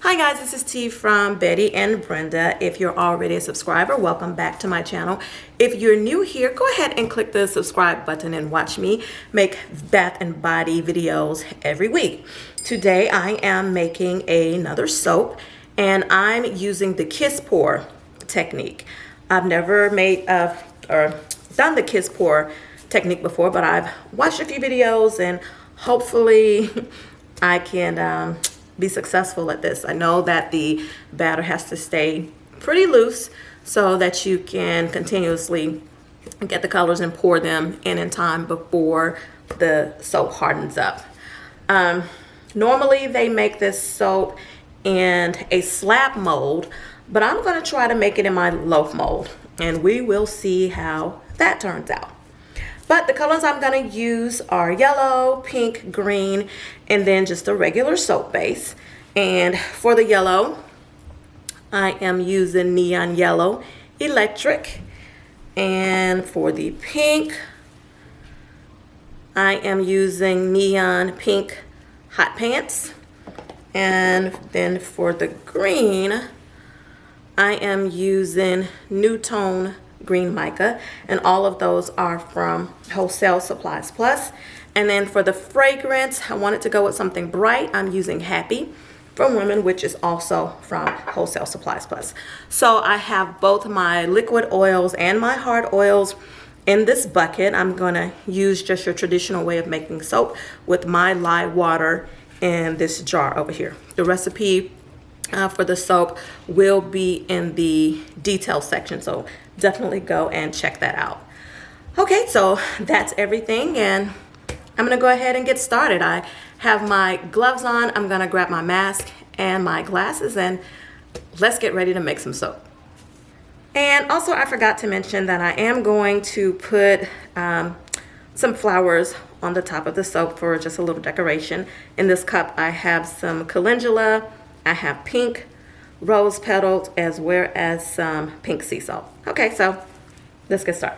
Hi guys, this is T from Betty and Brenda. If you're already a subscriber, welcome back to my channel. If you're new here, go ahead and click the subscribe button and watch me make bath and body videos every week. Today I am making another soap and I'm using the kiss pour technique. I've never made or done the kiss pour technique before, but I've watched a few videos and hopefully I can be successful at this. I know that the batter has to stay pretty loose so that you can continuously get the colors and pour them in time before the soap hardens up. Normally they make this soap in a slab mold, but I'm going to try to make it in my loaf mold and we will see how that turns out. But the colors I'm going to use are yellow, pink, green, and then just a regular soap base. And for the yellow, I am using Neon Yellow Electric. And for the pink, I am using Neon Pink Hot Pants. And then for the green, I am using New Tone Green Mica, and all of those are from Wholesale Supplies Plus. And then for the fragrance, I wanted to go with something bright. I'm using Happy from Women, which is also from Wholesale Supplies Plus. So I have both my liquid oils and my hard oils in this bucket. I'm gonna use just your traditional way of making soap with my lye water in this jar over here. The recipe for the soap will be in the details section, so definitely go and check that out. Okay, so that's everything and I'm gonna go ahead and get started. I have my gloves on. I'm gonna grab my mask and my glasses and let's get ready to make some soap. And also I forgot to mention that I am going to put some flowers on the top of the soap for just a little decoration. In this cup I have some calendula, I have pink rose petals as well as some pink sea salt. Okay, so let's get started.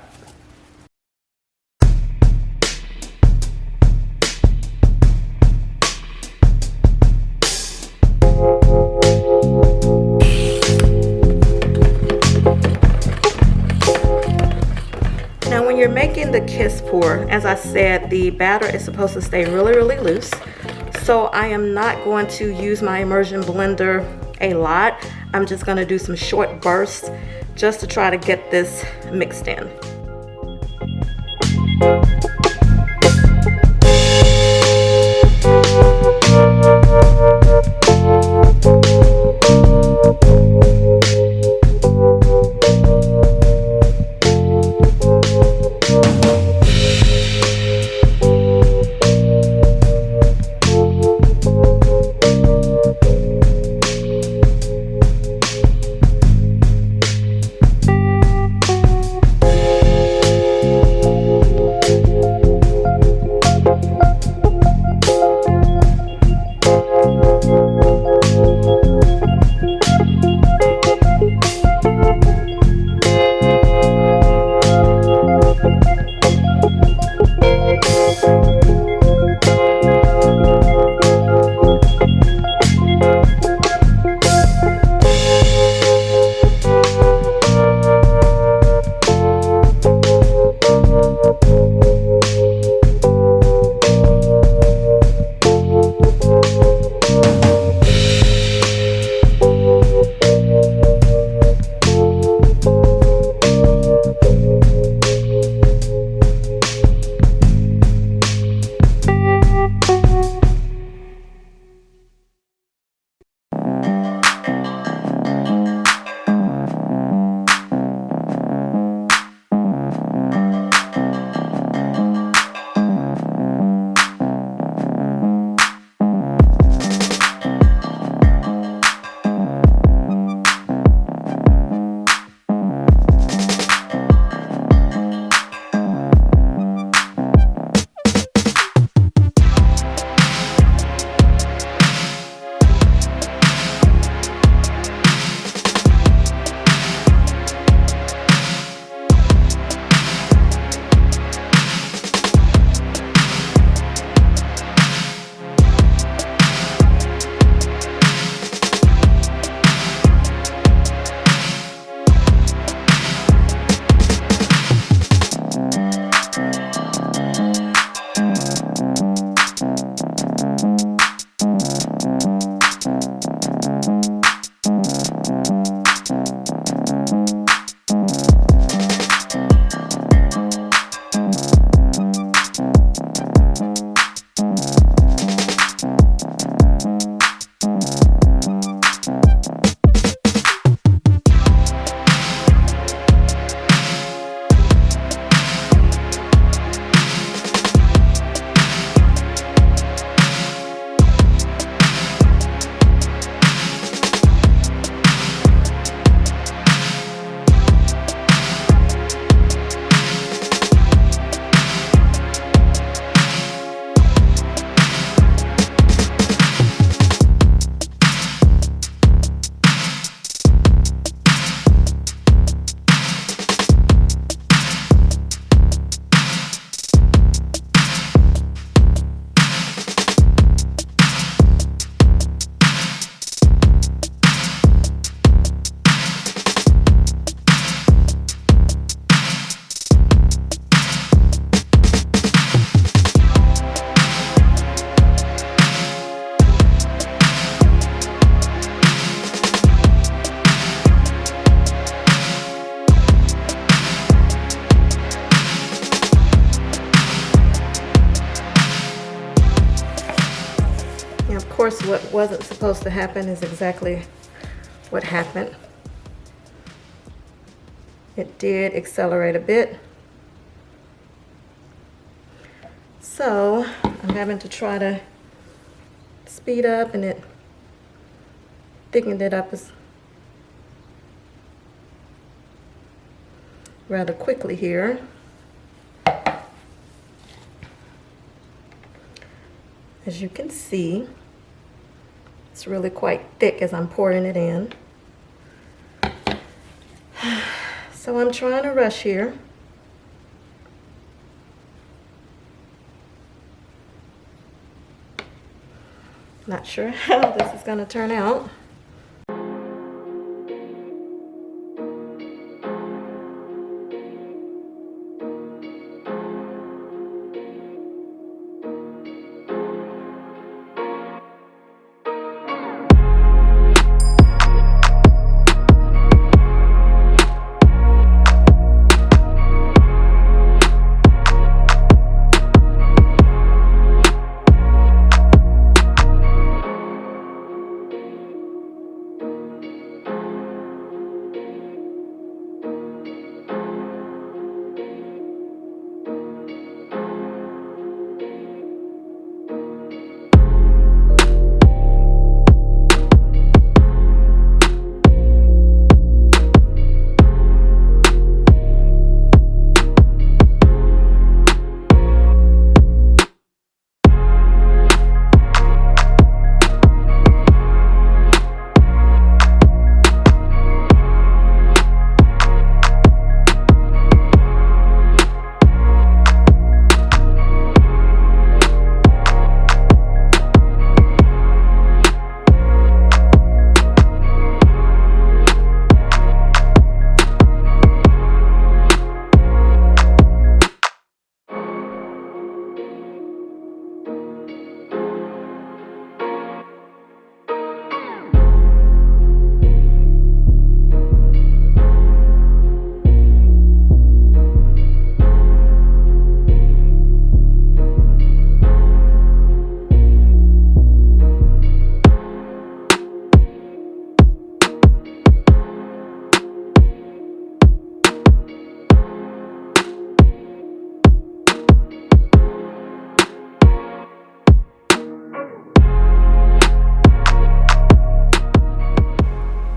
Now when you're making the kiss pour, as I said, the batter is supposed to stay really loose. So I am not going to use my immersion blender a lot. I'm just going to do some short bursts just to try to get this mixed in. And of course, what wasn't supposed to happen is exactly what happened. It did accelerate a bit. So I'm having to try to speed up, and it thickened it up rather quickly here. As you can see, it's really quite thick as I'm pouring it in. So I'm trying to rush here. Not sure how this is going to turn out.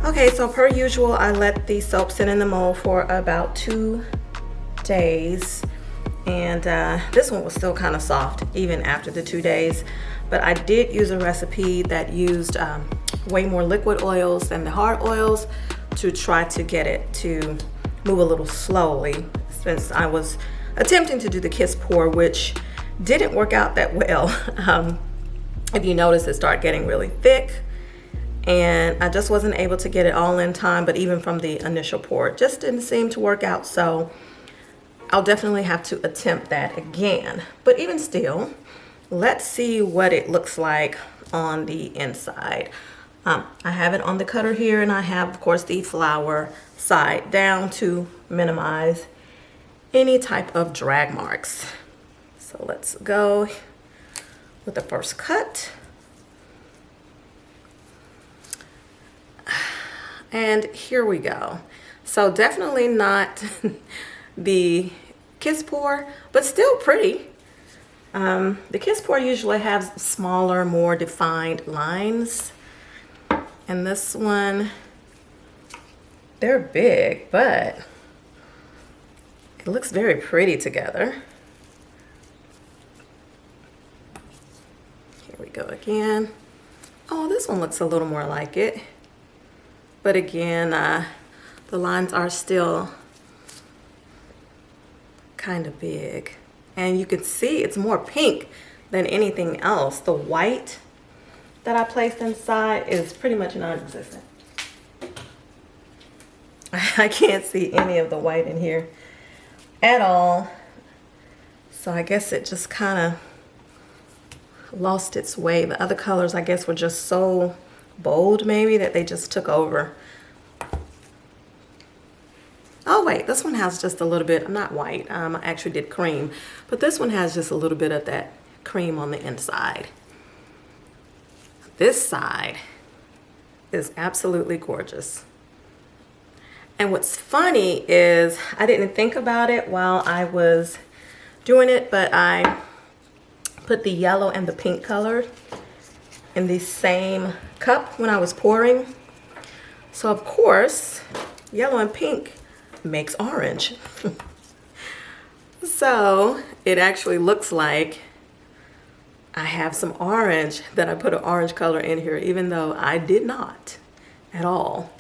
Okay, so per usual, I let the soap sit in the mold for about 2 days. And this one was still kind of soft even after the 2 days. But I did use a recipe that used way more liquid oils than the hard oils to try to get it to move a little slowly, since I was attempting to do the kiss pour, which didn't work out that well. If you notice, it started getting really thick, and I just wasn't able to get it all in time. But even from the initial pour, it just didn't seem to work out. So I'll definitely have to attempt that again. But even still, let's see what it looks like on the inside. I have it on the cutter here, and I have, of course, the flour side down to minimize any type of drag marks. So let's go with the first cut. And here we go. So definitely not the kiss pour, but still pretty. The kiss pour usually has smaller, more defined lines. And this one, they're big, but it looks very pretty together. Here we go again. Oh, this one looks a little more like it. But again, the lines are still kind of big. And you can see it's more pink than anything else. The white that I placed inside is pretty much non-existent. I can't see any of the white in here at all. So I guess it just kind of lost its way. The other colors, I guess, were just so bold maybe that they just took over. Oh wait, this one has just a little bit, not white, I actually did cream, but this one has just a little bit of that cream on the inside. this side is absolutely gorgeous. And what's funny is I didn't think about it while I was doing it, but I put the yellow and the pink color in the same cup when I was pouring. So of course, yellow and pink makes orange. So it actually looks like I have some orange, that I put an orange color in here, even though I did not at all.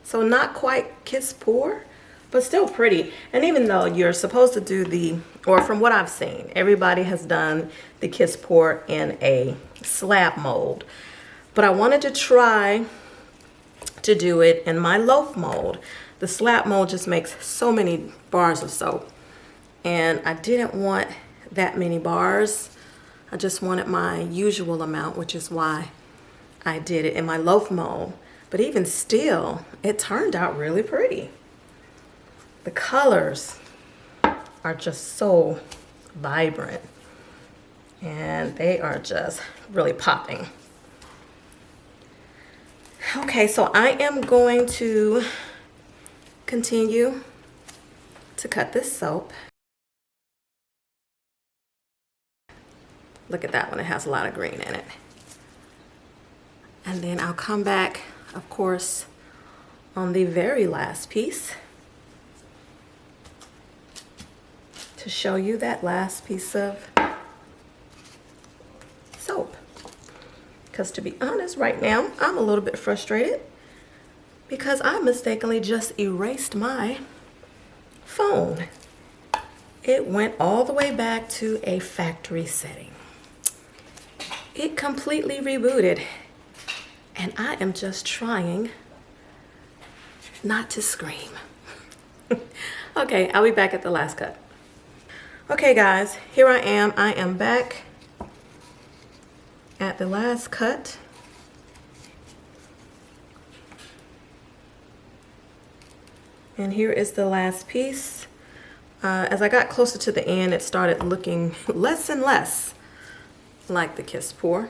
So not quite kiss pour, but still pretty. And even though you're supposed to do the, or from what I've seen, everybody has done the kiss pour in a slab mold. But I wanted to try to do it in my loaf mold. The slab mold just makes so many bars of soap. And I didn't want that many bars. I just wanted my usual amount, which is why I did it in my loaf mold. But even still, it turned out really pretty. The colors are just so vibrant, and they are just really popping. Okay, so I am going to continue to cut this soap. Look at that one, it has a lot of green in it. And then I'll come back, of course, on the very last piece to show you that last piece of soap. Because to be honest, right now, I'm a little bit frustrated because I mistakenly just erased my phone. It went all the way back to a factory setting. It completely rebooted, and I am just trying not to scream. Okay, I'll be back at the last cut. Okay guys, here I am. I am back at the last cut. And here is the last piece. As I got closer to the end, it started looking less and less like the kiss pour.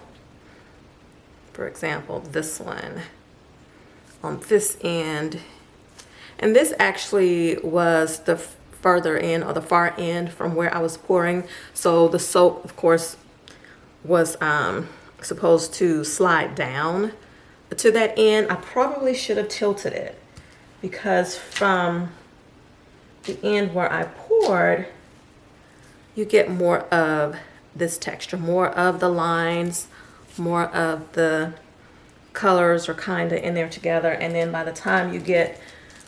For example, this one on this end. And this actually was the further end, or the far end from where I was pouring. So the soap, of course, was supposed to slide down to that end. I probably should have tilted it, because from the end where I poured, you get more of this texture, more of the lines, more of the colors are kind of in there together. And then by the time you get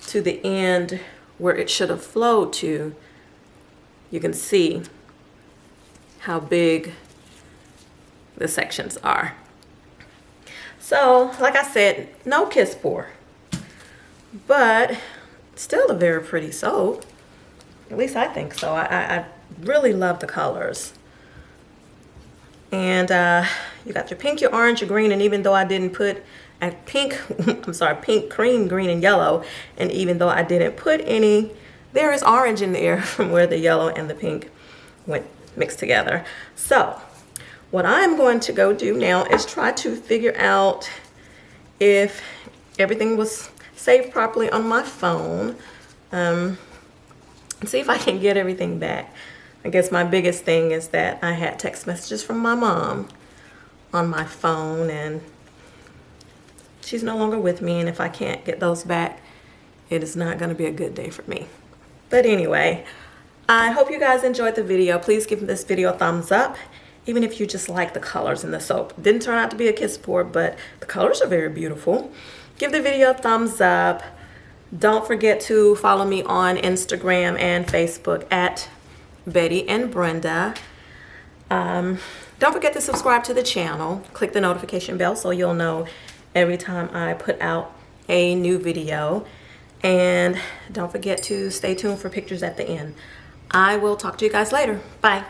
to the end where it should have flowed to, you can see how big the sections are. So like I said, no kiss pour, but still a very pretty soap. At least I think so. I really love the colors. And you got your pink, your orange, your green, and even though I didn't put a pink, I'm sorry, pink, cream, green, and yellow, and even though I didn't put any, there is orange in there from where the yellow and the pink went mixed together. So what I'm going to go do now is try to figure out if everything was saved properly on my phone, and see if I can get everything back. I guess my biggest thing is that I had text messages from my mom on my phone, and she's no longer with me, and if I can't get those back, it is not going to be a good day for me. But anyway, I hope you guys enjoyed the video. Please give this video a thumbs up, even if you just like the colors in the soap. Didn't turn out to be a kiss pour, but the colors are very beautiful. Give the video a thumbs up. Don't forget to follow me on Instagram and Facebook at Betty and Brenda. Don't forget to subscribe to the channel. Click the notification bell so you'll know every time I put out a new video. And don't forget to stay tuned for pictures at the end. I will talk to you guys later. Bye.